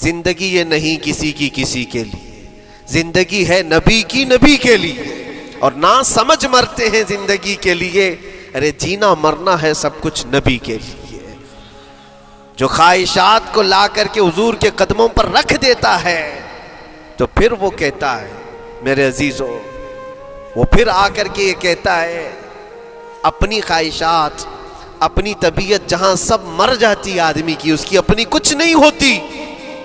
زندگی یہ نہیں کسی کی کسی کے لیے، زندگی ہے نبی کی نبی کے لیے، اور نہ سمجھ مرتے ہیں زندگی کے لیے، ارے جینا مرنا ہے سب کچھ نبی کے لیے۔ جو خواہشات کو لا کر کے حضور کے قدموں پر رکھ دیتا ہے تو پھر وہ کہتا ہے میرے عزیزو، وہ پھر آ کر کے یہ کہتا ہے اپنی خواہشات، اپنی طبیعت جہاں سب مر جاتی آدمی کی، اس کی اپنی کچھ نہیں ہوتی،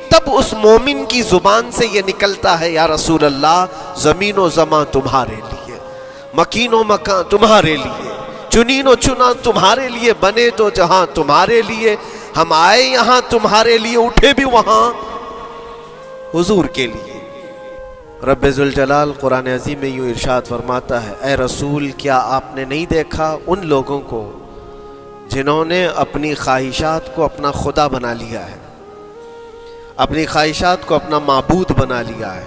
تب اس مومن کی زبان سے یہ نکلتا ہے یا رسول اللہ زمین و زمان تمہارے لیے، مکین و مکان تمہارے لیے، چنین و چنا تمہارے لیے، بنے تو جہاں تمہارے لیے، ہم آئے یہاں تمہارے لیے، اٹھے بھی وہاں حضور کے لیے۔ رب ذوالجلال قرآن عظیم میں یوں ارشاد فرماتا ہے، اے رسول کیا آپ نے نہیں دیکھا ان لوگوں کو جنہوں نے اپنی خواہشات کو اپنا خدا بنا لیا ہے، اپنی خواہشات کو اپنا معبود بنا لیا ہے،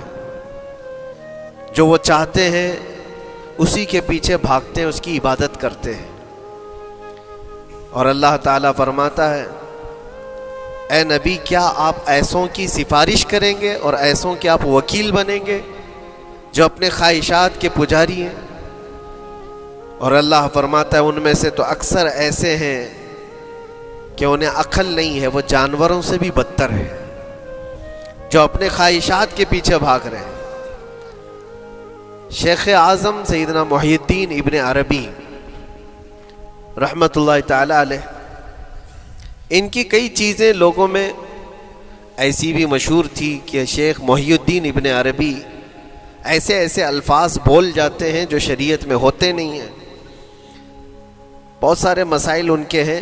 جو وہ چاہتے ہیں اسی کے پیچھے بھاگتے ہیں، اس کی عبادت کرتے ہیں۔ اور اللہ تعالیٰ فرماتا ہے اے نبی کیا آپ ایسوں کی سفارش کریں گے اور ایسوں کے آپ وکیل بنیں گے جو اپنے خواہشات کے پجاری ہیں؟ اور اللہ فرماتا ہے ان میں سے تو اکثر ایسے ہیں کہ انہیں عقل نہیں ہے، وہ جانوروں سے بھی بدتر ہے، جو اپنے خواہشات کے پیچھے بھاگ رہے ہیں۔ شیخ اعظم سیدنا محی الدین ابن عربی رحمۃ اللہ تعالی علیہ، ان کی کئی چیزیں لوگوں میں ایسی بھی مشہور تھی کہ شیخ محی الدین ابن عربی ایسے ایسے الفاظ بول جاتے ہیں جو شریعت میں ہوتے نہیں ہیں، بہت سارے مسائل ان کے ہیں۔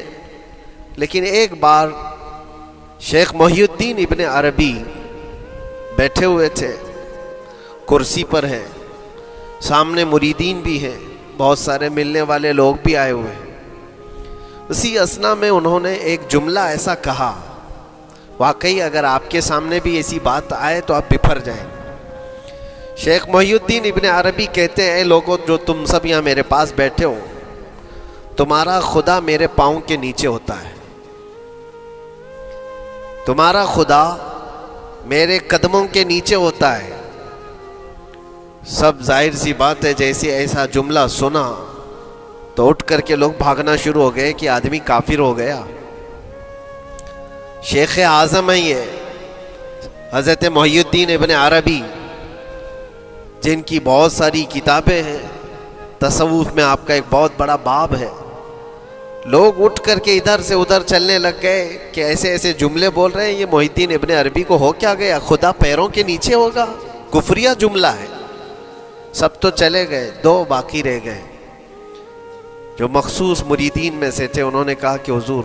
لیکن ایک بار شیخ محی الدین ابن عربی بیٹھے ہوئے تھے، کرسی پر ہیں، سامنے مریدین بھی ہیں، بہت سارے ملنے والے لوگ بھی آئے ہوئے ہیں۔ اسی اثنا میں انہوں نے ایک جملہ ایسا کہا، واقعی اگر آپ کے سامنے بھی ایسی بات آئے تو آپ بپھر جائیں۔ شیخ محی الدین ابن عربی کہتے ہیں اے لوگو جو تم سب یہاں میرے پاس بیٹھے ہو، تمہارا خدا میرے پاؤں کے نیچے ہوتا ہے، تمہارا خدا میرے قدموں کے نیچے ہوتا ہے۔ سب ظاہر سی بات ہے جیسے ایسا جملہ سنا تو اٹھ کر کے لوگ بھاگنا شروع ہو گئے کہ آدمی کافر ہو گیا۔ شیخ اعظم ہیں یہ حضرت محی الدین ابن عربی، جن کی بہت ساری کتابیں ہیں، تصوف میں آپ کا ایک بہت بڑا باب ہے۔ لوگ اٹھ کر کے ادھر سے ادھر چلنے لگ گئے کہ ایسے ایسے جملے بول رہے ہیں، یہ محی الدین ابن عربی کو ہو کیا گیا، خدا پیروں کے نیچے ہوگا، کفریہ جملہ ہے۔ سب تو چلے گئے، دو باقی رہ گئے جو مخصوص مریدین میں سے تھے۔ انہوں نے کہا کہ حضور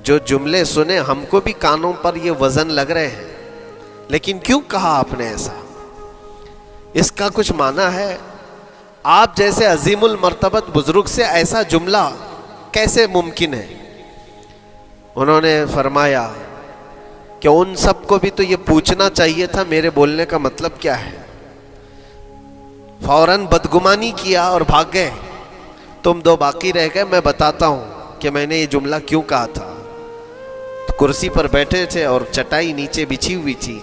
جو جملے سنے ہم کو بھی کانوں پر یہ وزن لگ رہے ہیں، لیکن کیوں کہا آپ نے ایسا؟ اس کا کچھ معنی ہے؟ آپ جیسے عظیم المرتبت بزرگ سے ایسا جملہ کیسے ممکن ہے؟ انہوں نے فرمایا کہ ان سب کو بھی تو یہ پوچھنا چاہیے تھا میرے بولنے کا مطلب کیا ہے، فوراً بدگمانی کیا اور بھاگ گئے۔ تم دو باقی رہ گئے، میں بتاتا ہوں کہ میں نے یہ جملہ کیوں کہا تھا۔ تو کرسی پر بیٹھے تھے اور چٹائی نیچے بچھی ہوئی تھی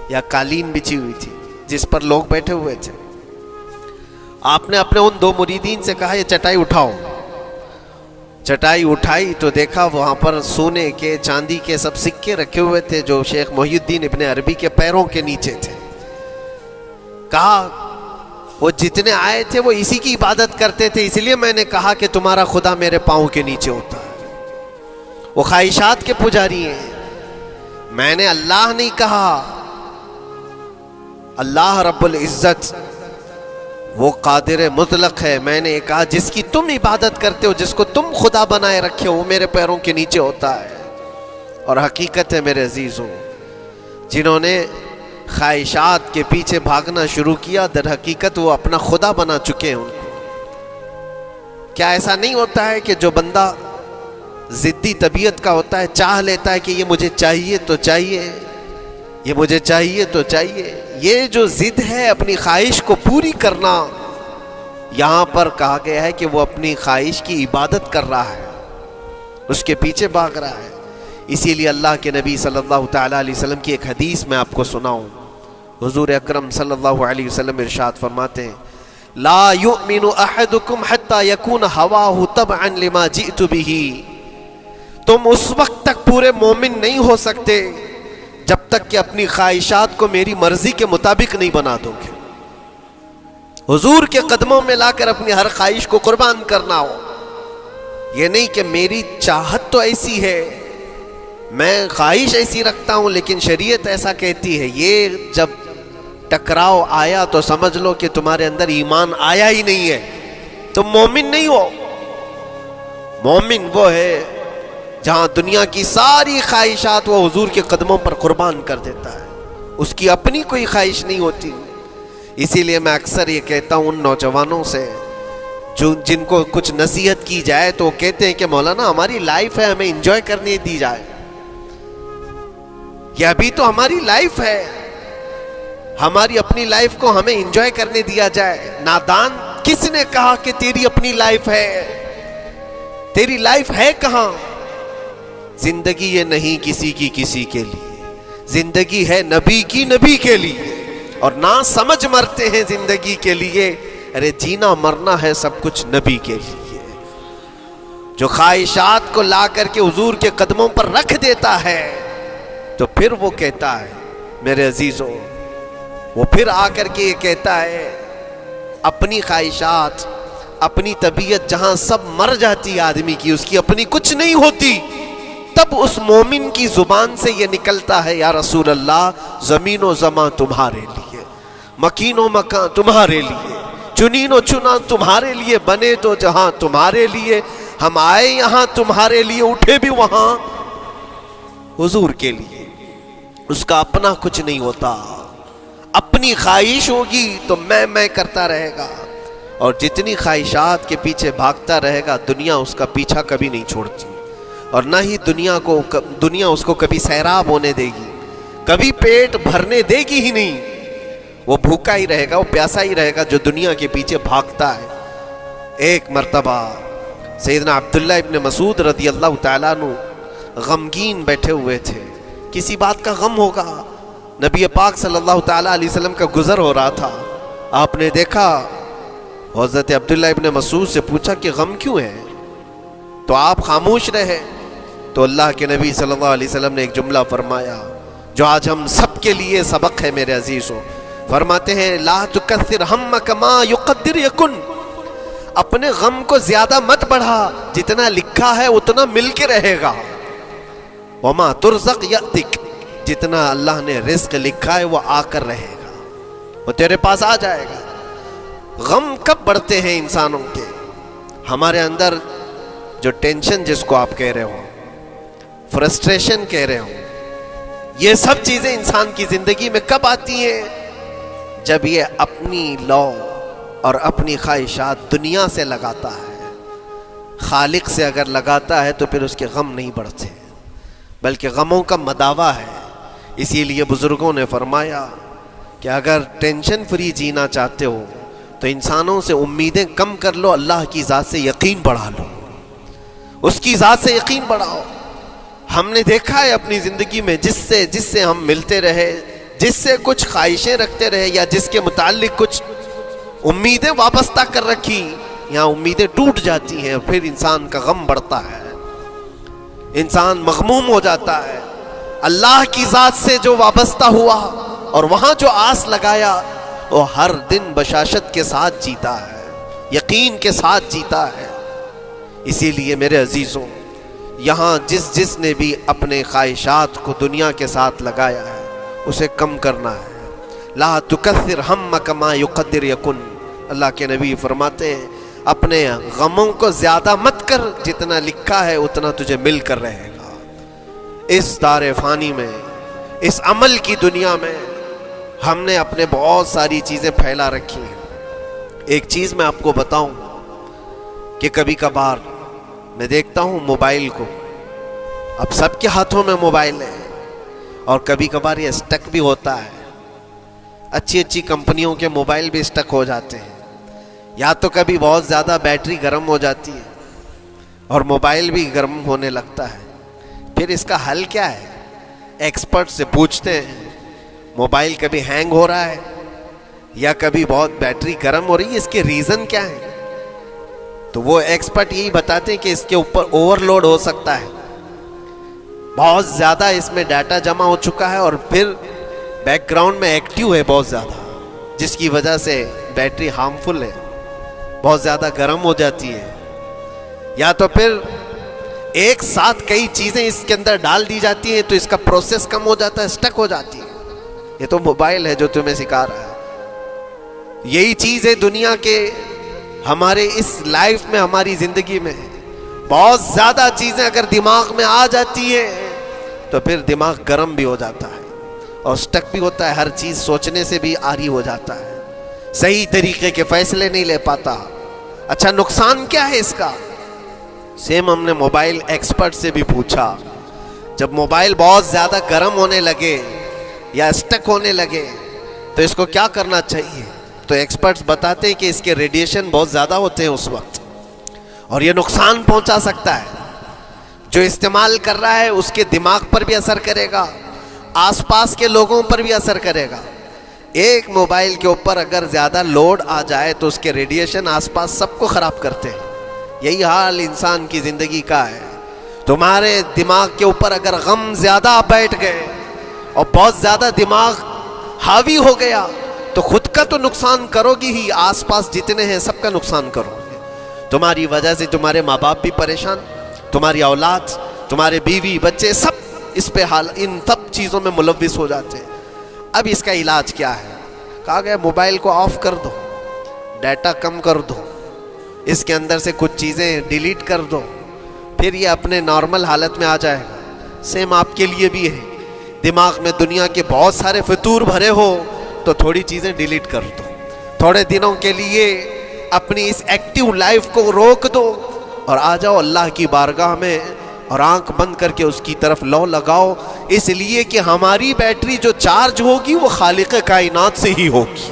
یا قالین بچھی ہوئی تھی جس پر لوگ بیٹھے ہوئے تھے۔ آپ نے اپنے ان دو مریدین سے کہا یہ چٹائی اٹھاؤ۔ چٹائی اٹھائی تو دیکھا وہاں پر سونے کے چاندی کے سب سکے رکھے ہوئے تھے جو شیخ محی الدین ابن عربی کے پیروں کے نیچے تھے۔ کہا وہ جتنے آئے تھے وہ اسی کی عبادت کرتے تھے، اس لیے میں نے کہا کہ تمہارا خدا میرے پاؤں کے نیچے ہوتا ہے، وہ خواہشات کے پجاری ہیں۔ میں نے اللہ نہیں کہا، اللہ رب العزت وہ قادر مطلق ہے۔ میں نے کہا جس کی تم عبادت کرتے ہو، جس کو تم خدا بنائے رکھے ہو، وہ میرے پیروں کے نیچے ہوتا ہے۔ اور حقیقت ہے میرے عزیزوں، جنہوں نے خواہشات کے پیچھے بھاگنا شروع کیا، در حقیقت وہ اپنا خدا بنا چکے ہیں ان کو۔ کیا ایسا نہیں ہوتا ہے کہ جو بندہ ضدی طبیعت کا ہوتا ہے چاہ لیتا ہے کہ یہ مجھے چاہیے تو چاہیے، یہ مجھے چاہیے تو چاہیے، یہ جو ضد ہے اپنی خواہش کو پوری کرنا، یہاں پر کہا گیا ہے کہ وہ اپنی خواہش کی عبادت کر رہا ہے، اس کے پیچھے بھاگ رہا ہے۔ اسی لیے اللہ کے نبی صلی اللہ تعالیٰ علیہ وسلم کی ایک حدیث میں آپ کو سناؤں. حضور اکرم صلی اللہ علیہ وسلم ارشاد فرماتے ہیں لا یؤمن احدکم حتی یکون ہواہ تبعا لما جئت بہ. تم اس وقت تک پورے مومن نہیں ہو سکتے جب تک کہ اپنی خواہشات کو میری مرضی کے مطابق نہیں بنا دو گے. حضور کے قدموں میں لا کر اپنی ہر خواہش کو قربان کرنا ہو. یہ نہیں کہ میری چاہت تو ایسی ہے، میں خواہش ایسی رکھتا ہوں لیکن شریعت ایسا کہتی ہے. یہ جب ٹکراؤ آیا تو سمجھ لو کہ تمہارے اندر ایمان آیا ہی نہیں ہے، تم مومن نہیں ہو. مومن وہ ہے جہاں دنیا کی ساری خواہشات وہ حضور کے قدموں پر قربان کر دیتا ہے، اس کی اپنی کوئی خواہش نہیں ہوتی. اسی لیے میں اکثر یہ کہتا ہوں ان نوجوانوں سے جن کو کچھ نصیحت کی جائے تو وہ کہتے ہیں کہ مولانا ہماری لائف ہے، ہمیں انجوائے کرنے دی جائے. یہ ابھی تو ہماری لائف ہے، ہماری اپنی لائف کو ہمیں انجوائے کرنے دیا جائے. نادان کس نے کہا کہ تیری اپنی لائف ہے؟ تیری لائف ہے کہاں؟ زندگی یہ نہیں کسی کی کسی کے لیے، زندگی ہے نبی کی نبی کے لیے. اور نہ سمجھ مرتے ہیں زندگی کے لیے، ارے جینا مرنا ہے سب کچھ نبی کے لیے. جو خواہشات کو لا کر کے حضور کے قدموں پر رکھ دیتا ہے تو پھر وہ کہتا ہے میرے عزیزوں، وہ پھر آ کر کے یہ کہتا ہے اپنی خواہشات، اپنی طبیعت جہاں سب مر جاتی ہے آدمی کی، اس کی اپنی کچھ نہیں ہوتی، تب اس مومن کی زبان سے یہ نکلتا ہے یا رسول اللہ زمین و زمان تمہارے لیے، مکین و مکان تمہارے لیے، چنین و چنا تمہارے لیے، بنے تو جہاں تمہارے لیے، ہم آئے یہاں تمہارے لیے، اٹھے بھی وہاں حضور کے لیے. اس کا اپنا کچھ نہیں ہوتا. اپنی خواہش ہوگی تو میں کرتا رہے گا، اور جتنی خواہشات کے پیچھے بھاگتا رہے گا دنیا اس کا پیچھا کبھی نہیں چھوڑتی، اور نہ ہی دنیا اس کو کبھی سیراب ہونے دے گی، کبھی پیٹ بھرنے دے گی ہی نہیں. وہ بھوکا ہی رہے گا، وہ پیاسا ہی رہے گا جو دنیا کے پیچھے بھاگتا ہے. ایک مرتبہ سیدنا عبداللہ ابن مسعود رضی اللہ تعالیٰ عنہ غمگین بیٹھے ہوئے تھے، کسی بات کا غم ہوگا. نبی پاک صلی اللہ تعالیٰ علیہ وسلم کا گزر ہو رہا تھا، آپ نے دیکھا، حضرت عبداللہ ابن مسعود سے پوچھا کہ غم کیوں ہے؟ تو آپ خاموش رہے. تو اللہ کے نبی صلی اللہ علیہ وسلم نے ایک جملہ فرمایا جو آج ہم سب کے لیے سبق ہے میرے عزیزوں. فرماتے ہیں لا تکثر ہمک ما یقدر یکن. اپنے غم کو زیادہ مت بڑھا، جتنا لکھا ہے اتنا مل کے رہے گا. وما ترزق یأتک. جتنا اللہ نے رزق لکھا ہے وہ آ کر رہے گا، وہ تیرے پاس آ جائے گا. غم کب بڑھتے ہیں انسانوں کے؟ ہمارے اندر جو ٹینشن جس کو آپ کہہ رہے ہو، فرسٹریشن کہہ رہے ہو، یہ سب چیزیں انسان کی زندگی میں کب آتی ہیں؟ جب یہ اپنی لو اور اپنی خواہشات دنیا سے لگاتا ہے. خالق سے اگر لگاتا ہے تو پھر اس کے غم نہیں بڑھتے، بلکہ غموں کا مداوا ہے. اسی لیے بزرگوں نے فرمایا کہ اگر ٹینشن فری جینا چاہتے ہو تو انسانوں سے امیدیں کم کر لو، اللہ کی ذات سے یقین بڑھا لو، اس کی ذات سے یقین بڑھاؤ. ہم نے دیکھا ہے اپنی زندگی میں جس سے ہم ملتے رہے، جس سے کچھ خواہشیں رکھتے رہے یا جس کے متعلق کچھ امیدیں وابستہ کر رکھی، یہاں امیدیں ٹوٹ جاتی ہیں، پھر انسان کا غم بڑھتا ہے، انسان مغموم ہو جاتا ہے. اللہ کی ذات سے جو وابستہ ہوا اور وہاں جو آس لگایا وہ ہر دن بشاشت کے ساتھ جیتا ہے، یقین کے ساتھ جیتا ہے. اسی لیے میرے عزیزوں، یہاں جس نے بھی اپنے خواہشات کو دنیا کے ساتھ لگایا ہے اسے کم کرنا ہے. لا تکثر ہمک ما یقدر یکن. اللہ کے نبی فرماتے ہیں اپنے غموں کو زیادہ مت کر، جتنا لکھا ہے اتنا تجھے مل کر رہے گا. اس دار فانی میں، اس عمل کی دنیا میں ہم نے اپنے بہت ساری چیزیں پھیلا رکھی ہیں. ایک چیز میں آپ کو بتاؤں کہ کبھی کبھار میں دیکھتا ہوں موبائل کو، اب سب کے ہاتھوں میں موبائل ہے، اور کبھی کبھار یہ اسٹک بھی ہوتا ہے. اچھی کمپنیوں کے موبائل بھی اسٹک ہو جاتے ہیں، یا تو کبھی بہت زیادہ بیٹری گرم ہو جاتی ہے اور موبائل بھی گرم ہونے لگتا ہے. پھر اس کا حل کیا ہے؟ ایکسپرٹ سے پوچھتے ہیں موبائل کبھی ہینگ ہو رہا ہے یا کبھی بہت بیٹری گرم ہو رہی ہے، اس کے ریزن کیا ہے؟ تو وہ ایکسپرٹ یہی بتاتے ہیں کہ اس کے اوپر اوور لوڈ ہو سکتا ہے، بہت زیادہ اس میں ڈیٹا جمع ہو چکا ہے اور پھر بیک گراؤنڈ میں ایکٹیو ہے بہت زیادہ، جس کی وجہ سے بیٹری ہارمفل ہے، بہت زیادہ گرم ہو جاتی ہے، یا تو پھر ایک ساتھ کئی چیزیں اس کے اندر ڈال دی جاتی ہیں تو اس کا پروسیس کم ہو جاتا ہے، سٹک ہو جاتی ہے۔ یہ تو موبائل ہے جو تمہیں سکھا رہا ہے۔ یہی چیز ہے دنیا کے ہمارے اس لائف میں، ہماری زندگی میں بہت زیادہ چیزیں اگر دماغ میں آ جاتی ہیں تو پھر دماغ گرم بھی ہو جاتا ہے اور سٹک بھی ہوتا ہے، ہر چیز سوچنے سے بھی عاری ہو جاتا ہے، صحیح طریقے کے فیصلے نہیں لے پاتا۔ اچھا نقصان کیا ہے اس کا؟ سیم ہم نے موبائل ایکسپرٹ سے بھی پوچھا، جب موبائل بہت زیادہ گرم ہونے لگے یا سٹک ہونے لگے تو اس کو کیا کرنا چاہیے؟ تو ایکسپرٹس بتاتے ہیں کہ اس کے ریڈیشن بہت زیادہ ہوتے ہیں اس وقت اور یہ نقصان پہنچا سکتا ہے، جو استعمال کر رہا ہے اس کے دماغ پر بھی اثر کرے گا، آس پاس کے لوگوں پر بھی اثر کرے گا۔ ایک موبائل کے اوپر اگر زیادہ لوڈ آ جائے تو اس کے ریڈیشن آس پاس سب کو خراب کرتے ہیں۔ یہی حال انسان کی زندگی کا ہے۔ تمہارے دماغ کے اوپر اگر غم زیادہ بیٹھ گئے اور بہت زیادہ دماغ حاوی ہو گیا تو خود کا تو نقصان کرو گی ہی، آس پاس جتنے ہیں سب کا نقصان کرو گے۔ تمہاری وجہ سے تمہارے ماں باپ بھی پریشان، تمہاری اولاد، تمہارے بیوی بچے سب اس پہ ان سب چیزوں میں ملوث ہو جاتے ہیں۔ اب اس کا علاج کیا ہے؟ کہا گیا موبائل کو آف کر دو، ڈیٹا کم کر دو، اس کے اندر سے کچھ چیزیں ڈیلیٹ کر دو، پھر یہ اپنے نارمل حالت میں آ جائے گا۔ سیم آپ کے لیے بھی ہے، دماغ میں دنیا کے بہت سارے فطور بھرے ہو تو تھوڑی چیزیں ڈیلیٹ کر دو، تھوڑے دنوں کے لیے اپنی اس ایکٹیو لائف کو روک دو اور آ جاؤ اللہ کی بارگاہ میں اور آنکھ بند کر کے اس کی طرف لو لگاؤ، اس لیے کہ ہماری بیٹری جو چارج ہوگی وہ خالق کائنات سے ہی ہوگی،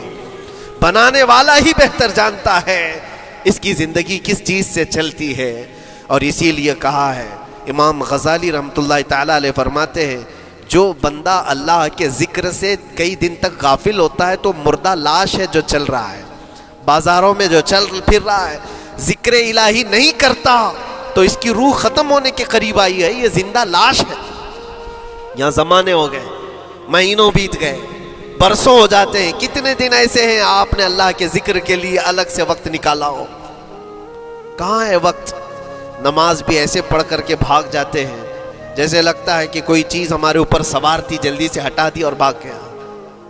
بنانے والا ہی بہتر جانتا ہے اس کی زندگی کس چیز سے چلتی ہے۔ اور اسی لیے کہا ہے، امام غزالی رحمۃ اللہ تعالیٰ علیہ فرماتے ہیں، جو بندہ اللہ کے ذکر سے کئی دن تک غافل ہوتا ہے تو مردہ لاش ہے جو چل رہا ہے، بازاروں میں جو چل پھر رہا ہے، ذکر الہی نہیں کرتا تو اس کی روح ختم ہونے کے قریب آئی ہے، یہ زندہ لاش ہے۔ یہاں زمانے ہو گئے، مہینوں بیت گئے، برسوں ہو جاتے ہیں، کتنے دن ایسے ہیں آپ نے اللہ کے ذکر کے لیے الگ سے وقت نکالا ہو؟ کہاں ہے وقت؟ نماز بھی ایسے پڑھ کر کے بھاگ جاتے ہیں جیسے لگتا ہے کہ کوئی چیز ہمارے اوپر سوار تھی، جلدی سے ہٹا دی اور بھاگ گیا۔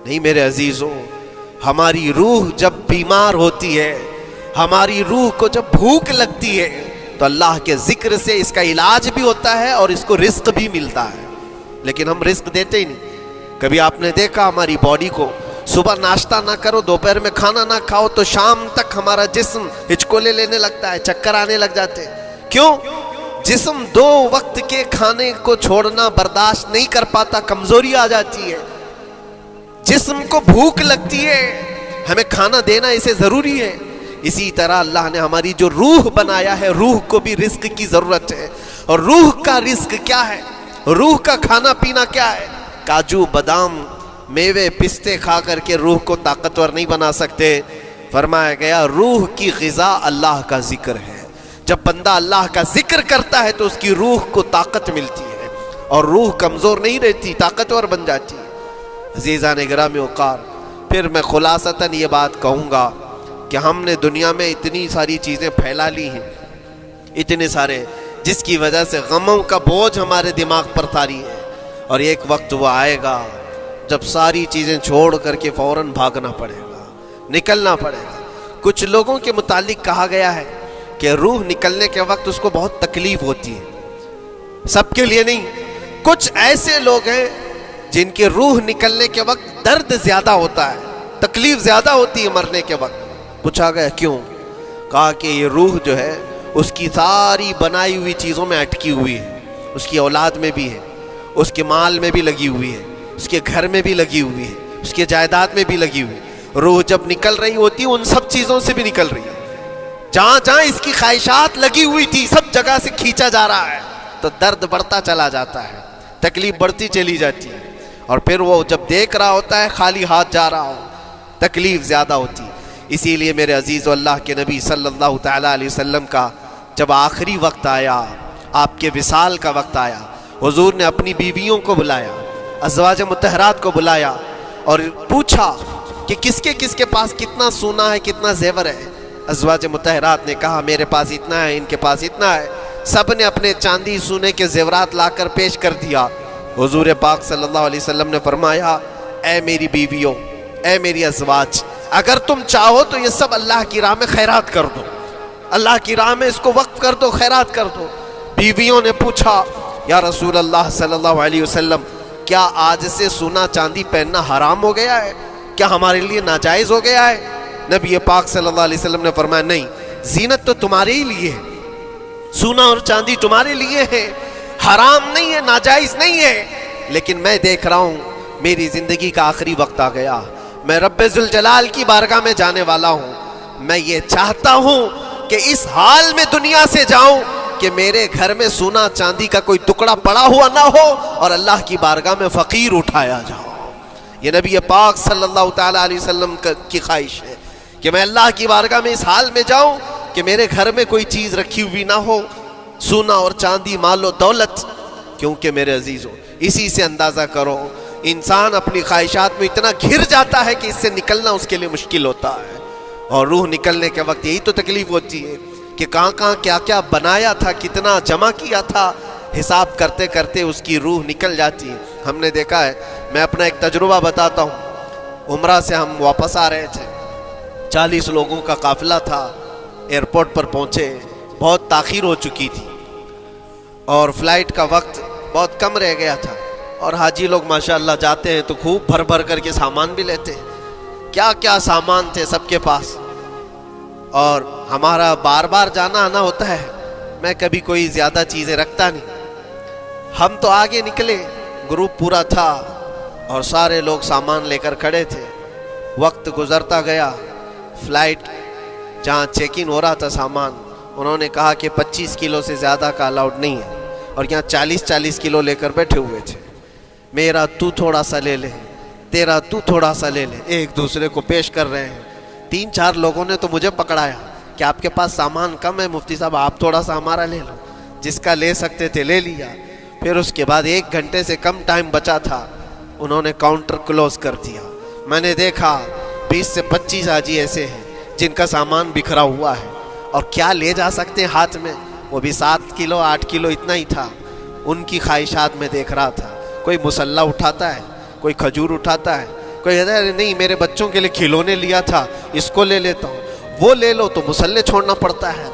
نہیں میرے عزیزوں، ہماری روح جب بیمار ہوتی ہے، ہماری روح کو جب بھوک لگتی ہے تو اللہ کے ذکر سے اس کا علاج بھی ہوتا ہے اور اس کو رزق بھی ملتا ہے، لیکن ہم رزق دیتے ہی نہیں۔ کبھی آپ نے دیکھا ہماری باڈی کو، صبح ناشتہ نہ کرو، دوپہر میں کھانا نہ کھاؤ تو شام تک ہمارا جسم ہچکولے لینے لگتا ہے، چکر آنے لگ جاتے ہیں۔ کیوں؟ جسم 2 وقت کے کھانے کو چھوڑنا برداشت نہیں کر پاتا، کمزوری آ جاتی ہے، جسم کو بھوک لگتی ہے، ہمیں کھانا دینا اسے ضروری ہے۔ اسی طرح اللہ نے ہماری جو روح بنایا ہے، روح کو بھی رزق کی ضرورت ہے، اور روح کا رزق کیا ہے؟ روح کا کھانا پینا کیا ہے؟ کاجو بادام میوے پستے کھا کر کے روح کو طاقتور نہیں بنا سکتے۔ فرمایا گیا روح کی غذا اللہ کا ذکر ہے، جب بندہ اللہ کا ذکر کرتا ہے تو اس کی روح کو طاقت ملتی ہے اور روح کمزور نہیں رہتی، طاقتور بن جاتی ہے۔ عزیزان گرامی وقار، پھر میں خلاصتاً یہ بات کہوں گا کہ ہم نے دنیا میں اتنی ساری چیزیں پھیلا لی ہیں، اتنے سارے، جس کی وجہ سے غموں کا بوجھ ہمارے دماغ پر طاری ہے، اور ایک وقت وہ آئے گا جب ساری چیزیں چھوڑ کر کے فوراً بھاگنا پڑے گا، نکلنا پڑے گا۔ کچھ لوگوں کے متعلق کہا گیا ہے کہ روح نکلنے کے وقت اس کو بہت تکلیف ہوتی ہے، سب کے لیے نہیں، کچھ ایسے لوگ ہیں جن کی روح نکلنے کے وقت درد زیادہ ہوتا ہے، تکلیف زیادہ ہوتی ہے مرنے کے وقت۔ پوچھا گیا کیوں؟ کہا کہ یہ روح جو ہے اس کی ساری بنائی ہوئی چیزوں میں اٹکی ہوئی ہے، اس کی اولاد میں بھی ہے، اس کے مال میں بھی لگی ہوئی ہے، اس کے گھر میں بھی لگی ہوئی ہے، اس کے جائیداد میں بھی لگی ہوئی ہے۔ روح جب نکل رہی ہوتی ہے ان سب چیزوں سے بھی نکل رہی ہے، جہاں جہاں اس کی خواہشات لگی ہوئی تھی سب جگہ سے کھینچا جا رہا ہے، تو درد بڑھتا چلا جاتا ہے، تکلیف بڑھتی چلی جاتی ہے، اور پھر وہ جب دیکھ رہا ہوتا ہے خالی ہاتھ جا رہا ہو، تکلیف زیادہ ہوتی. اسی لیے میرے عزیز و اللہ کے نبی صلی اللہ تعالیٰ علیہ وسلم کا جب آخری وقت آیا، آپ کے وصال کا وقت آیا، حضور نے اپنی بیویوں کو بلایا، ازواج مطہرات کو بلایا اور پوچھا کہ کس کے پاس کتنا سونا ہے، کتنا زیور ہے. ازواج مطہرات نے کہا میرے پاس اتنا ہے، ان کے پاس اتنا ہے. سب نے اپنے چاندی سونے کے زیورات لا کر پیش کر دیا. حضور پاک صلی اللہ علیہ وسلم نے فرمایا اے میری بیویوں، اے میری ازواج، اگر تم چاہو تو یہ سب اللہ کی راہ میں خیرات کر دو، اللہ کی راہ میں اس کو وقف کر دو، خیرات کر دو. بیویوں نے پوچھا یا رسول اللہ صلی اللہ علیہ وسلم، کیا آج سے سونا چاندی پہننا حرام ہو گیا ہے؟ کیا ہمارے لیے ناجائز ہو گیا ہے؟ نبی پاک صلی اللہ علیہ وسلم نے فرمایا نہیں، زینت تو تمہارے ہی لیے ہے، سونا اور چاندی تمہارے لیے ہے، حرام نہیں ہے، ناجائز نہیں ہے. لیکن میں دیکھ رہا ہوں میری زندگی کا آخری وقت آ گیا، میں رب ذوالجلال کی بارگاہ میں جانے والا ہوں. میں یہ چاہتا ہوں کہ اس حال میں دنیا سے جاؤں کہ میرے گھر میں سونا چاندی کا کوئی ٹکڑا پڑا ہوا نہ ہو اور اللہ کی بارگاہ میں فقیر اٹھایا جاؤ. یہ نبی پاک صلی اللہ تعالیٰ علیہ وسلم کی خواہش ہے کہ میں اللہ کی بارگاہ میں اس حال میں جاؤں کہ میرے گھر میں کوئی چیز رکھی ہوئی نہ ہو، سونا اور چاندی، مال و دولت. کیونکہ میرے عزیزوں اسی سے اندازہ کرو انسان اپنی خواہشات میں اتنا گھر جاتا ہے کہ اس سے نکلنا اس کے لیے مشکل ہوتا ہے. اور روح نکلنے کے وقت یہی تو تکلیف ہوتی ہے کہ کہاں کیا کیا بنایا تھا، کتنا جمع کیا تھا، حساب کرتے کرتے اس کی روح نکل جاتی ہے. ہم نے دیکھا ہے، میں اپنا ایک تجربہ بتاتا ہوں. عمرہ سے ہم واپس آ رہے تھے، 40 لوگوں کا قافلہ تھا. ایئرپورٹ پر پہنچے، بہت تاخیر ہو چکی تھی اور فلائٹ کا وقت بہت کم رہ گیا تھا. اور حاجی لوگ ماشاءاللہ جاتے ہیں تو خوب بھر کر کے سامان بھی لیتے ہیں. کیا کیا سامان تھے سب کے پاس، اور ہمارا بار بار جانا آنا ہوتا ہے. میں کبھی کوئی زیادہ چیزیں رکھتا نہیں. ہم تو آگے نکلے، گروپ پورا تھا اور سارے لوگ سامان لے کر کھڑے تھے. وقت گزرتا گیا، فلائٹ جہاں چیک ان ہو رہا تھا سامان، انہوں نے کہا کہ 25 کلو سے زیادہ کا الاؤڈ نہیں ہے، اور یہاں 40 کلو لے کر بیٹھے ہوئے تھے. میرا تو تھوڑا سا لے لے، تیرا تو تھوڑا سا لے لے، ایک دوسرے کو پیش کر رہے ہیں. 3-4 لوگوں نے تو مجھے پکڑایا کہ آپ کے پاس سامان کم ہے مفتی صاحب، آپ تھوڑا سا ہمارا لے لو. جس کا لے سکتے تھے لے لیا. پھر اس کے بعد 1 گھنٹے سے کم ٹائم بچا تھا، انہوں نے کاؤنٹر کلوز کر دیا. میں نے دیکھا 20 سے 25 حاجی ایسے ہیں جن کا سامان بکھرا ہوا ہے، اور کیا لے جا سکتے ہیں ہاتھ میں، وہ بھی 7 کلو 8 کلو اتنا ہی تھا. ان کی خواہشات میں دیکھ رہا تھا. کوئی مسلح اٹھاتا ہے، کوئی کھجور اٹھاتا ہے، کوئی کہتا ہے نہیں میرے بچوں کے لیے کھلونے لیا تھا اس کو لے لیتا ہوں. وہ لے لو تو مسلح چھوڑنا پڑتا ہے،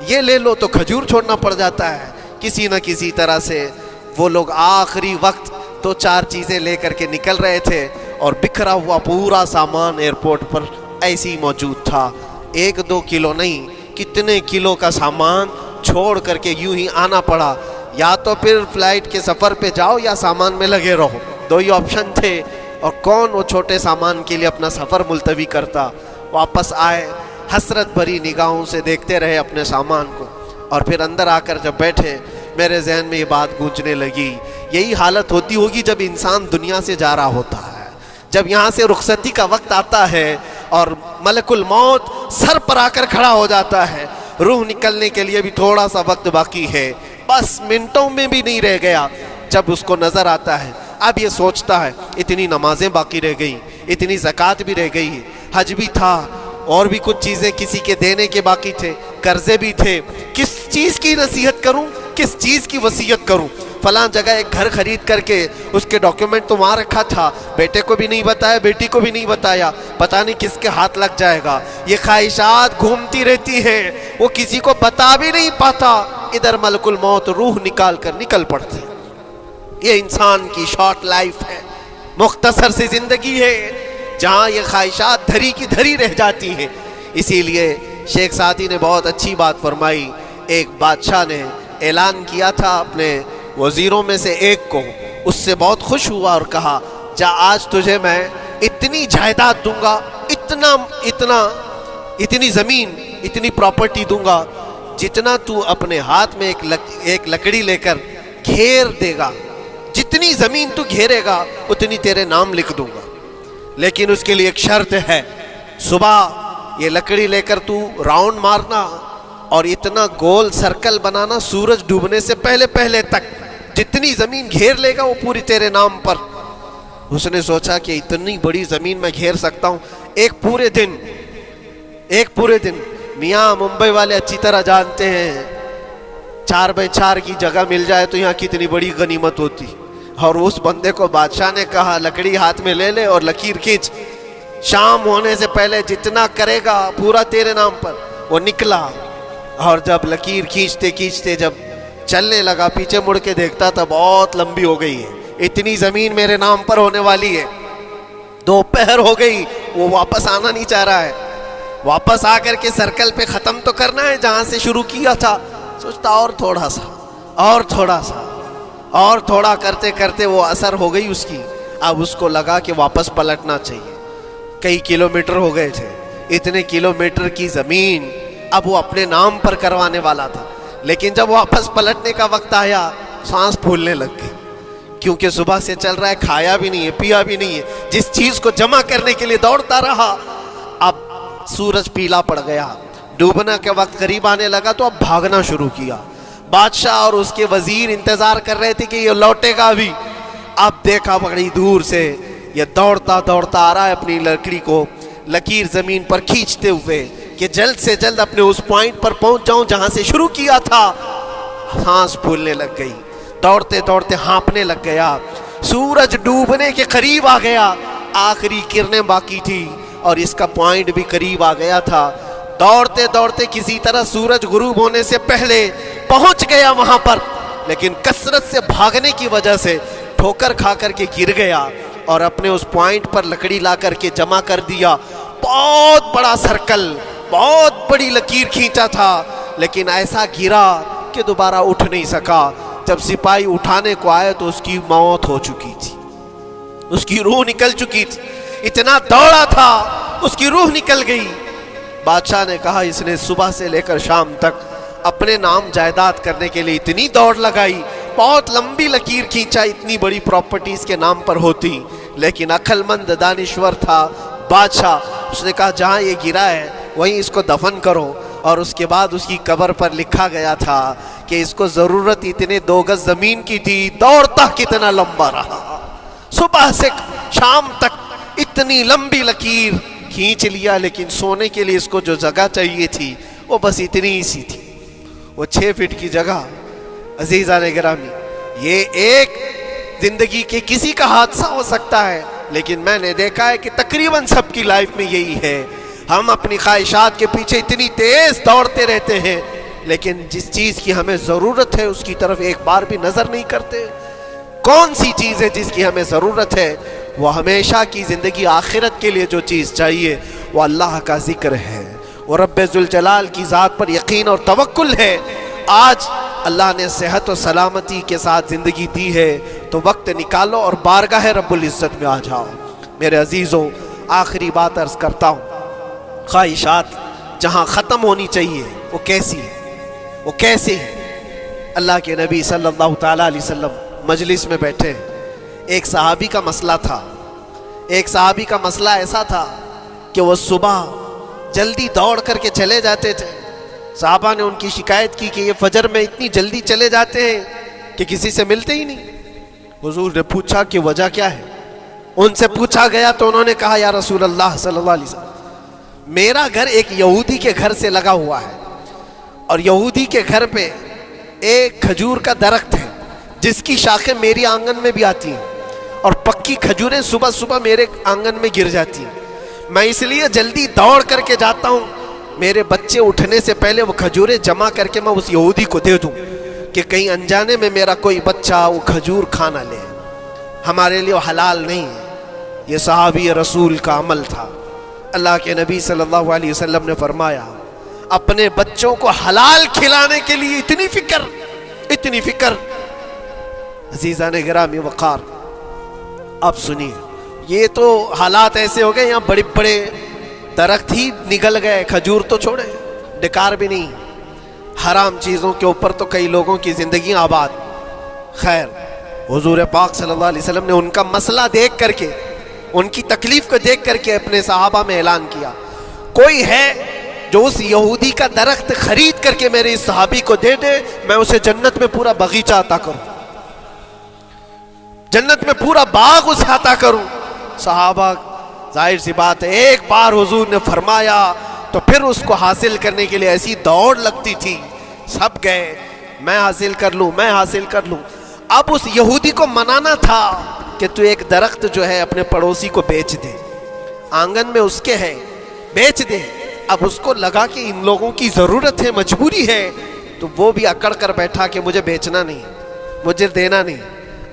یہ لے لو تو کھجور چھوڑنا پڑ جاتا ہے. کسی نہ کسی طرح سے وہ لوگ آخری وقت 2-4 چیزیں لے کر کے نکل رہے تھے، اور بکھرا ہوا پورا سامان ایئرپورٹ پر ایسے ہی موجود تھا. 1-2 کلو نہیں، کتنے کلو کا سامان چھوڑ کر کے یوں ہی آنا پڑا. یا تو پھر فلائٹ کے سفر پہ جاؤ یا سامان میں لگے رہو، 2 ہی آپشن تھے. اور کون وہ چھوٹے سامان کے لیے اپنا سفر ملتوی کرتا. واپس آئے، حسرت بھری نگاہوں سے دیکھتے رہے اپنے سامان کو. اور پھر اندر آ کر جب بیٹھے، میرے ذہن میں یہ بات گونجنے لگی، یہی حالت ہوتی ہوگی جب انسان دنیا سے جا رہا ہوتا ہے، جب یہاں سے رخصتی کا وقت آتا ہے اور ملک الموت سر پر آ کر کھڑا ہو جاتا ہے. روح نکلنے کے لیے بھی تھوڑا سا وقت باقی ہے، بس منٹوں میں بھی نہیں رہ گیا. جب اس کو نظر آتا ہے، اب یہ سوچتا ہے اتنی نمازیں باقی رہ گئی، اتنی زکوٰۃ بھی رہ گئی، حج بھی تھا، اور بھی کچھ چیزیں کسی کے دینے کے باقی تھے، قرضے بھی تھے. کس چیز کی نصیحت کروں، کس چیز کی وصیت کروں؟ فلاں جگہ ایک گھر خرید کر کے اس کے ڈاکیومنٹ تو وہاں رکھا تھا، بیٹے کو بھی نہیں بتایا، بیٹی کو بھی نہیں بتایا، پتہ نہیں کس کے ہاتھ لگ جائے گا. یہ خواہشات گھومتی رہتی ہیں، وہ کسی کو بتا بھی نہیں پاتا. ادھر ملک الموت روح نکال کر نکل پڑتے. یہ انسان کی شارٹ لائف ہے، مختصر سی زندگی ہے جہاں یہ خواہشات دھری کی دھری رہ جاتی ہیں. اسی لیے شیخ سعدی نے بہت اچھی بات فرمائی. ایک بادشاہ نے اعلان کیا تھا اپنے وزیروں میں سے ایک کو، اس سے بہت خوش ہوا اور کہا جا آج تجھے میں اتنی جائیداد دوں گا، اتنی زمین، اتنی پراپرٹی دوں گا، جتنا تو اپنے ہاتھ میں ایک لکڑی لے کر گھیر دے گا، جتنی زمین تو گھیرے گا اتنی تیرے نام لکھ دوں گا، لیکن اس کے لیے ایک شرط ہے، صبح یہ لکڑی لے کر تو راؤنڈ مارنا اور اتنا گول سرکل بنانا سورج ڈوبنے سے پہلے پہلے تک، جتنی زمین گھیر لے گا وہ پوری تیرے نام پر۔ اس نے سوچا کہ اتنی بڑی زمین میں گھیر سکتا ہوں ایک پورے دن۔ میاں ممبئی والے اچھی طرح جانتے ہیں 4x4 کی جگہ مل جائے تو یہاں کتنی بڑی غنیمت ہوتی، اور اس بندے کو بادشاہ نے کہا لکڑی ہاتھ میں لے لے اور لکیر کھینچ، شام ہونے سے پہلے جتنا کرے گا پورا تیرے نام پر۔ وہ نکلا اور جب لکیر کھینچتے کھینچتے جب چلنے لگا، پیچھے مڑ کے دیکھتا تھا بہت لمبی ہو گئی ہے، اتنی زمین میرے نام پر ہونے والی ہے۔ دوپہر ہو گئی، وہ واپس آنا نہیں چاہ رہا ہے، واپس آ کر کے سرکل پہ ختم تو کرنا ہے جہاں سے شروع کیا تھا۔ سوچتا اور تھوڑا سا اور تھوڑا کرتے کرتے وہ اثر ہو گئی اس کی۔ اب اس کو لگا کہ واپس پلٹنا چاہیے، کئی کلومیٹر ہو گئے تھے، اتنے کلومیٹر کی زمین اب وہ اپنے نام پر کروانے والا تھا، لیکن جب واپس پلٹنے کا وقت آیا سانس پھولنے لگ گئی، کیونکہ صبح سے چل رہا ہے، کھایا بھی نہیں ہے، پیا بھی نہیں ہے، جس چیز کو جمع کرنے کے لیے دوڑتا رہا۔ اب سورج پیلا پڑ گیا، ڈوبنا کے وقت قریب آنے لگا تو اب بھاگنا شروع کیا۔ بادشاہ اور اس کے وزیر انتظار کر رہے تھے کہ یہ لوٹے گا بھی۔ اب دیکھا بڑی دور سے یہ دوڑتا آ رہا ہے اپنی لکڑی کو لکیر زمین پر کھینچتے ہوئے کہ جلد سے جلد اپنے اس پوائنٹ پر پہنچ جاؤں جہاں سے شروع کیا تھا۔ سانس پھولنے لگ گئی، دوڑتے ہانپنے لگ گیا، سورج ڈوبنے کے قریب آ گیا، آخری کرنیں باقی تھی اور اس کا پوائنٹ بھی قریب آ گیا تھا۔ دوڑتے کسی طرح سورج غروب ہونے سے پہلے پہنچ گیا وہاں پر، لیکن کثرت سے بھاگنے کی وجہ سے ٹھوکر کھا کر کے گر گیا اور اپنے اس پوائنٹ پر لکڑی لا کر کے جمع کر دیا۔ بہت بڑا سرکل، بہت بڑی لکیر کھینچا تھا، لیکن ایسا گرا کہ دوبارہ اٹھ نہیں سکا۔ جب سپاہی اٹھانے کو آئے تو اس کی موت ہو چکی تھی، اس کی روح نکل چکی تھی، اتنا دوڑا تھا اس کی روح نکل گئی۔ بادشاہ نے کہا اس نے صبح سے لے کر شام تک اپنے نام جائیداد کرنے کے لیے اتنی دوڑ لگائی، بہت لمبی لکیر کھینچا، اتنی بڑی پراپرٹیز کے نام پر ہوتی، لیکن عقل مند دانشور تھا بادشاہ۔ اس نے کہا جہاں یہ گرا ہے وہیں اس کو دفن کرو، اور اس کے بعد اس کی قبر پر لکھا گیا تھا کہ اس کو ضرورت اتنے 2 گز زمین کی تھی، دوڑتا کتنا لمبا رہا، صبح سے شام تک اتنی لمبی لکیر کھینچ لیا، لیکن سونے کے لیے اس کو جو جگہ چاہیے تھی وہ بس اتنی ہی سی تھی، وہ 6 فٹ کی جگہ۔ عزیزان گرامی، یہ ایک زندگی کے کسی کا حادثہ ہو سکتا ہے، لیکن میں نے دیکھا ہے کہ تقریباً سب کی لائف میں یہی ہے، ہم اپنی خواہشات کے پیچھے اتنی تیز دوڑتے رہتے ہیں، لیکن جس چیز کی ہمیں ضرورت ہے اس کی طرف ایک بار بھی نظر نہیں کرتے۔ کون سی چیز ہے جس کی ہمیں ضرورت ہے؟ وہ ہمیشہ کی زندگی آخرت کے لیے جو چیز چاہیے وہ اللہ کا ذکر ہے، وہ رب ذوالجلال کی ذات پر یقین اور توکل ہے۔ آج اللہ نے صحت و سلامتی کے ساتھ زندگی دی ہے تو وقت نکالو اور بارگاہ رب العزت میں آ جاؤ۔ میرے عزیزوں، آخری بات عرض کرتا ہوں، خواہشات جہاں ختم ہونی چاہیے وہ کیسی ہے، وہ کیسے ہے؟ اللہ کے نبی صلی اللہ تعالیٰ علیہ وسلم مجلس میں بیٹھے ہیں، ایک صحابی کا مسئلہ تھا، ایک صحابی کا مسئلہ ایسا تھا کہ وہ صبح جلدی دوڑ کر کے چلے جاتے تھے۔ صحابہ نے ان کی شکایت کی کہ یہ فجر میں اتنی جلدی چلے جاتے ہیں کہ کسی سے ملتے ہی نہیں۔ حضور نے پوچھا کہ وجہ کیا ہے؟ ان سے پوچھا گیا تو انہوں نے کہا یا رسول اللہ صلی اللہ علیہ وسلم، میرا گھر ایک یہودی کے گھر سے لگا ہوا ہے، اور یہودی کے گھر پہ ایک کھجور کا درخت ہے جس کی شاخیں میری آنگن میں بھی آتی ہیں، اور پکی کھجوریں صبح صبح میرے آنگن میں گر جاتی ہیں، میں اس لیے جلدی دوڑ کر کے جاتا ہوں، میرے بچے اٹھنے سے پہلے وہ کھجوریں جمع کر کے میں اس یہودی کو دے دوں کہ کہیں انجانے میں میرا کوئی بچہ وہ کھجور کھا نہ لے، ہمارے لیے وہ حلال نہیں ہے۔ یہ صحابی رسول کا عمل تھا۔ اللہ کے نبی صلی اللہ علیہ وسلم نے فرمایا اپنے بچوں کو حلال کھلانے کے لیے اتنی فکر۔ عزیزان گرامی وقار، اب سنیے، یہ تو حالات ایسے ہو گئے، یہاں بڑے بڑے درخت ہی نگل گئے، کھجور تو چھوڑے، ڈکار بھی نہیں، حرام چیزوں کے اوپر تو کئی لوگوں کی زندگیاں آباد۔ خیر حضور پاک صلی اللہ علیہ وسلم نے ان کا مسئلہ دیکھ کر کے، ان کی تکلیف کو دیکھ کر کے اپنے صحابہ میں اعلان کیا، کوئی ہے جو اس یہودی کا درخت خرید کر کے میرے اس صحابی کو دے دے، میں اسے جنت میں پورا باغیچہ عطا کروں، جنت میں پورا باغ اسے عطا کروں۔ صحابہ ظاہر سی بات ہے ایک بار حضور نے فرمایا تو پھر اس کو حاصل کرنے کے لیے ایسی دوڑ لگتی تھی، سب گئے میں حاصل کر لوں، میں حاصل کر لوں۔ اب اس یہودی کو منانا تھا کہ تو ایک درخت جو ہے اپنے پڑوسی کو بیچ دے، آنگن میں اس کے ہے، بیچ دے۔ اب اس کو لگا کہ ان لوگوں کی ضرورت ہے، مجبوری ہے، تو وہ بھی اکڑ کر بیٹھا کہ مجھے بیچنا نہیں، مجھے دینا نہیں۔